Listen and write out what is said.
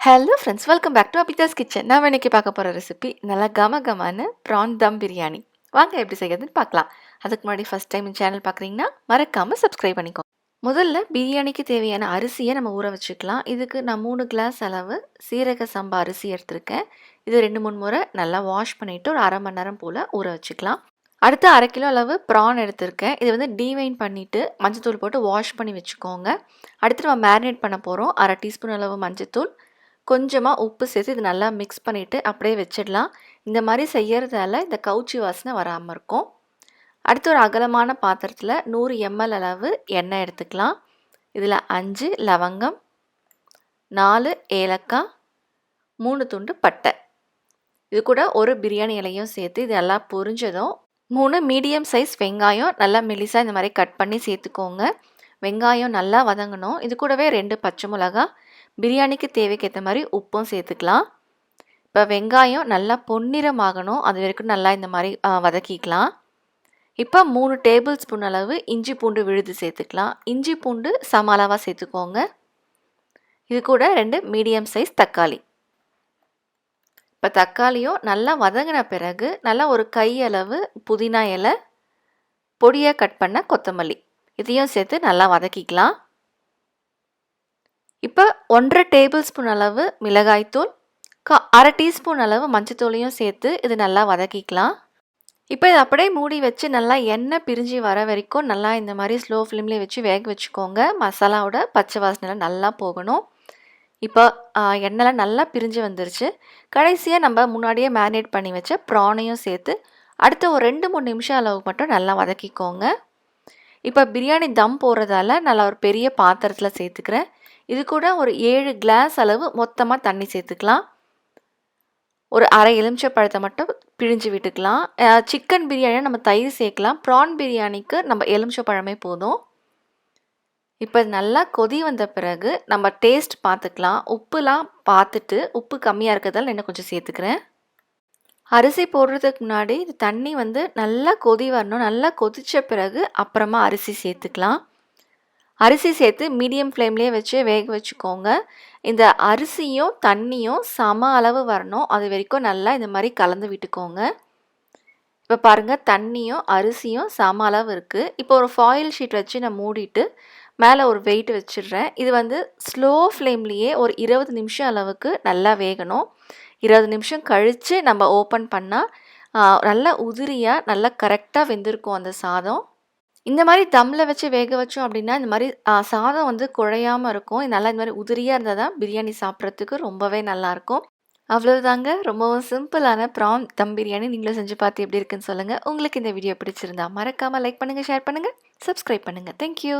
Hello friends, welcome back to Abitha's kitchen. நான் இன்னைக்கு பார்க்க போகிற ரெசிபி நல்லா கமகமான ப்ரான் தம் பிரியாணி. வாங்க எப்படி செய்யறதுன்னு பார்க்கலாம். அதுக்கு முன்னாடி ஃபஸ்ட் டைம் இந்த சேனல் பார்க்குறீங்கன்னா மறக்காமல் சப்ஸ்கிரைப் பண்ணிக்கோ. முதல்ல பிரியாணிக்கு தேவையான அரிசியை நம்ம ஊற வச்சுக்கலாம். இதுக்கு நான் 3 கிளாஸ் அளவு சீரக சம்பா அரிசி எடுத்திருக்கேன். இது 2-3 முறை நல்லா வாஷ் பண்ணிவிட்டு ஒரு அரை மணி நேரம் போல் ஊற வச்சுக்கலாம். அடுத்து 1/2 கிலோ அளவு ப்ரான் எடுத்திருக்கேன். இது வந்து டீவைன் பண்ணிவிட்டு மஞ்சத்தூள் போட்டு வாஷ் பண்ணி வச்சுக்கோங்க. அடுத்து நம்ம மேரினேட் பண்ண போகிறோம். 1/2 டீஸ்பூன் அளவு மஞ்சத்தூள், கொஞ்சமாக உப்பு சேர்த்து இது நல்லா மிக்ஸ் பண்ணிவிட்டு அப்படியே வச்சிடலாம். இந்த மாதிரி செய்யறதால இந்த கவுச்சி வாசனை வராமல் இருக்கும். அடுத்து ஒரு அகலமான பாத்திரத்தில் 100 ml அளவு எண்ணெய் எடுத்துக்கலாம். இதில் 5 லவங்கம், 4 ஏலக்காய், 3 துண்டு பட்டை, இது கூட ஒரு பிரியாணி இலையும் சேர்த்து இது நல்லா பொரிஞ்சதும் 3 மீடியம் சைஸ் வெங்காயம் நல்லா மெலிசாக இந்த மாதிரி கட் பண்ணி சேர்த்துக்கோங்க. வெங்காயம் நல்லா வதங்கணும். இது கூடவே 2 பச்சை மிளகா, பிரியாணிக்கு தேவைக்கேற்ற மாதிரி உப்பும் சேர்த்துக்கலாம். இப்போ வெங்காயம் நல்லா பொன்னிறமாகணும், அது வரைக்கும் நல்லா இந்த மாதிரி வதக்கிக்கலாம். இப்போ 3 டேபிள் ஸ்பூன் அளவு இஞ்சி பூண்டு விழுது சேர்த்துக்கலாம். இஞ்சி பூண்டு சம அளவாக சேர்த்துக்கோங்க. இது கூட 2 மீடியம் சைஸ் தக்காளி. இப்போ தக்காளியும் நல்லா வதங்கின பிறகு நல்லா ஒரு கையளவு புதினா இலை, பொடியாக கட் பண்ண கொத்தமல்லி, இதையும் சேர்த்து நல்லா வதக்கிக்கலாம். இப்போ 1/2 டேபிள் ஸ்பூன் அளவு மிளகாய்த்தூள், 1/2 டீஸ்பூன் அளவு மஞ்சத்தூளையும் சேர்த்து இது நல்லா வதக்கிக்கலாம். இப்போ இதை அப்படியே மூடி வச்சு நல்லா எண்ணெய் பிரிஞ்சு வர வரைக்கும் நல்லா இந்த மாதிரி ஸ்லோ ஃப்ளேம்லேயே வச்சு வேக வச்சுக்கோங்க. மசாலாவோட பச்சை வாசனைலாம் நல்லா போகணும். இப்போ எண்ணெய்லாம் நல்லா பிரிஞ்சு வந்துருச்சு. கடைசியாக நம்ம முன்னாடியே மேரினேட் பண்ணி வச்ச ப்ரானையும் சேர்த்து அடுத்த ஒரு 2-3 நிமிஷம் அளவு மட்டும் நல்லா வதக்கிக்கோங்க. இப்போ பிரியாணி தம் போடுறதால நல்லா ஒரு பெரிய பாத்திரத்தில் சேர்த்துக்கிறேன். இது கூட ஒரு 7 கிளாஸ் அளவு மொத்தமாக தண்ணி சேர்த்துக்கலாம். ஒரு அரை எலுமிச்சை பழத்தை மட்டும் பிழிஞ்சு விட்டுக்கலாம். சிக்கன் பிரியாணியாக நம்ம தயிர் சேர்க்கலாம். ப்ரான் பிரியாணிக்கு நம்ம எலுமிச்சை பழமே போதும். இப்போ நல்லா கொதி வந்த பிறகு நம்ம டேஸ்ட் பார்த்துக்கலாம். உப்புலாம் பார்த்துட்டு உப்பு கம்மியாக இருக்கிறதால இன்னும் கொஞ்சம் சேர்த்துக்கிறேன். அரிசி போடுறதுக்கு முன்னாடி இது தண்ணி வந்து நல்லா கொதி வரணும். நல்லா கொதித்த பிறகு அப்புறமா அரிசி சேர்த்துக்கலாம். அரிசி சேர்த்து மீடியம் ஃப்ளேம்லேயே வச்சு வேக வச்சுக்கோங்க. இந்த அரிசியும் தண்ணியும் சம அளவு வரணும், அது வரைக்கும் நல்லா இந்த மாதிரி கலந்து விட்டுக்கோங்க. இப்போ பாருங்கள், தண்ணியும் அரிசியும் சம அளவு இருக்குது. இப்போ ஒரு ஃபாயில் ஷீட் வச்சு நான் மூடிட்டு மேலே ஒரு வெயிட் வச்சிடுறேன். இது வந்து ஸ்லோ ஃப்ளேம்லேயே ஒரு 20 நிமிஷம் அளவுக்கு நல்லா வேகணும். 20 நிமிஷம் கழித்து நம்ம ஓப்பன் பண்ணால் நல்லா உதிரியாக நல்லா கரெக்டாக வெந்திருக்கும் அந்த சாதம். இந்த மாதிரி தம்மில் வச்சு வேக வச்சோம் அப்படின்னா இந்த மாதிரி சாதம் வந்து குழையாமல் இருக்கும். நல்லா இந்த மாதிரி உதிரியாக இருந்தால் தான் பிரியாணி சாப்பிட்றதுக்கு ரொம்பவே நல்லாயிருக்கும். அவ்வளவுதாங்க, ரொம்பவும் சிம்பிளான ப்ரான் தம் பிரியாணி. நீங்களும் செஞ்சு பார்த்து எப்படி இருக்குன்னு சொல்லுங்கள். உங்களுக்கு இந்த வீடியோ பிடிச்சிருந்தா மறக்காமல் லைக் பண்ணுங்கள், ஷேர் பண்ணுங்கள், சப்ஸ்கிரைப் பண்ணுங்கள். தேங்க்யூ.